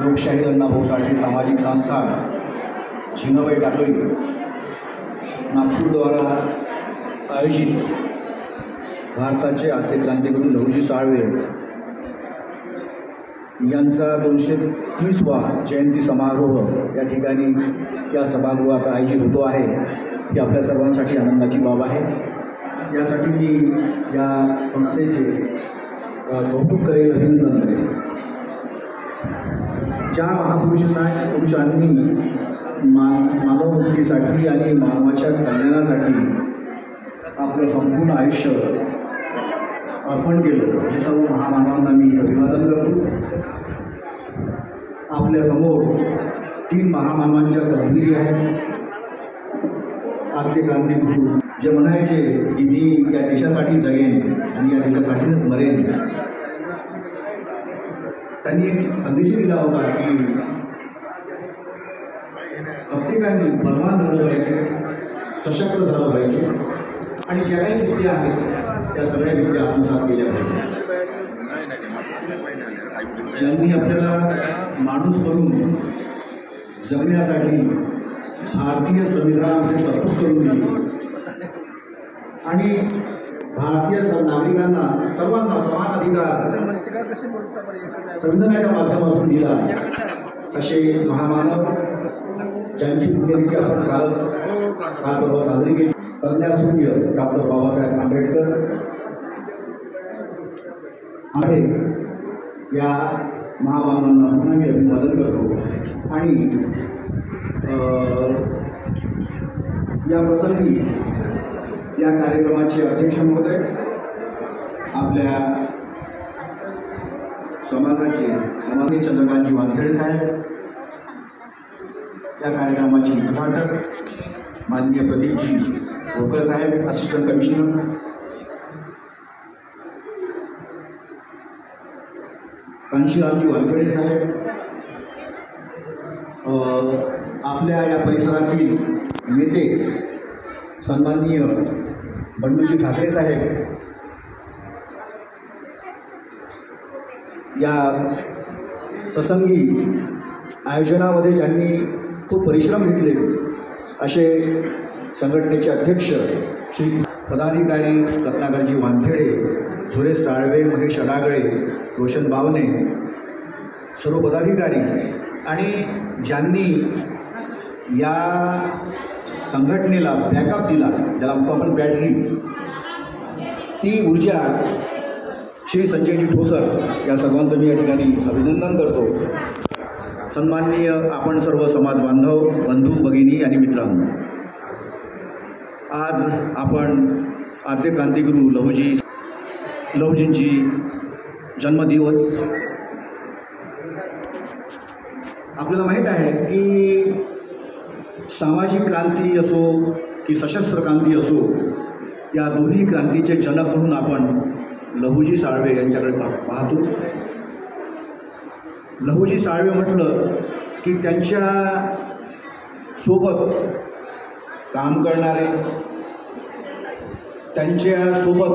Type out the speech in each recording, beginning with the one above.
लोकशाही अण्णाभाऊ साठे सामाजिक संस्था झिंगाबाई टाकळी नागपूरद्वारा आयोजित भारताचे आद्य क्रांतिगुरू लहुजी साळवे यांचा 230वा जयंती समारोह या ठिकाणी या सभागृहात आयोजित होतो आहे ही आपल्या सर्वांसाठी आनंदाची बाब आहे। यासाठी मी या संस्थेचे कौतुक करेल, अभिनंदन करेल। ज्या महापुरुषांनी मानवमुक्तीसाठी आणि मानवाच्या कल्याणासाठी आपलं संपूर्ण आयुष्य अर्पण केलं, अशा सर्व महामानवांना मी अभिवादन करतो। आपल्यासमोर 3 महामानवांच्या तस्वीरी आहेत। आद्य क्रांतिगुरू जे म्हणायचे की मी या देशासाठी जगेन आणि या देशासाठीच मरेन, त्यांनी एक संदेश दिला होता की प्रत्येकाने बलवान झालं पाहिजे, सशक्त झालं पाहिजे आणि ज्या काही विद्या आहेत त्या सगळ्या विद्या आत्मसात केल्या पाहिजे। ज्यांनी आपल्याला माणूस बनून जगण्यासाठी भारतीय संविधानामध्ये तरतूद करून दिली आणि भारतीय नागरिकांना सर्वांना समान अधिकार संविधानाच्या माध्यमातून दिला, असे महामानव ज्यांची पुण्यतिथी आपण काल परवा साजरी केली, प्रज्ञासूर्य डॉक्टर बाबासाहेब आंबेडकर आहे। या महामानवांना पुन्हा मी अभिवादन करतो आणि या प्रसंगी या कार्यक्रमाचे अध्यक्ष महोदय, आपल्या समाजाचे समाधी चंद्रकांतजी वानखेडे साहेब, या कार्यक्रमाचे उद्घाटक माननीय प्रदीपजी भोकर साहेब, असिस्टंट कमिशनर, कांशीरामजी वानखेडे साहेब, आपल्या या परिसरातील नेते सन्माननीय बंडूजी ठाकरे साहेब, या प्रसंगी आयोजनामध्ये ज्यांनी खूप परिश्रम घेतले असे संघटनेचे अध्यक्ष श्री पदाधिकारी रत्नाकरजी वानखेडे, सुरेश साळवे, महेश अडागळे, रोशन बावने, सर्व पदाधिकारी आणि ज्यांनी या संघटनेला बॅकअप दिला, ज्याला म्हणतो आपण बॅटरी, ती ऊर्जा श्री संजयजी ठोसर, या सर्वांचं मी या ठिकाणी अभिनंदन करतो। सन्माननीय आपण सर्व समाज बांधव, बंधू भगिनी आणि मित्रांनो, आज आपण आद्य क्रांतिगुरू लहुजींची जन्मदिवस, आपल्याला माहीत आहे की सामाजिक क्रांती असो की सशस्त्र क्रांती असो, या दोन्ही क्रांतीचे जनक म्हणून आपण लहुजी साळवे यांच्याकडे पाहतो। लहुजी साळवे म्हटलं की त्यांच्या सोबत काम करणारे, त्यांच्यासोबत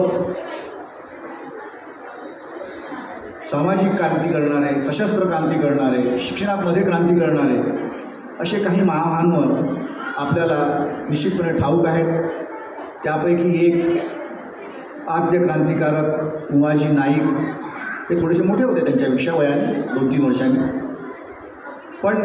सामाजिक क्रांती करणारे, सशस्त्र क्रांती करणारे, शिक्षणामध्ये क्रांती करणारे असे काही महामानव आपल्याला निश्चितपणे ठाऊक आहेत। त्यापैकी एक आद्य क्रांतिकारक उमाजी नाईक, हे थोडेसे मोठे होते त्यांच्यापेक्षा वयाने 2-3 वर्षांनी, पण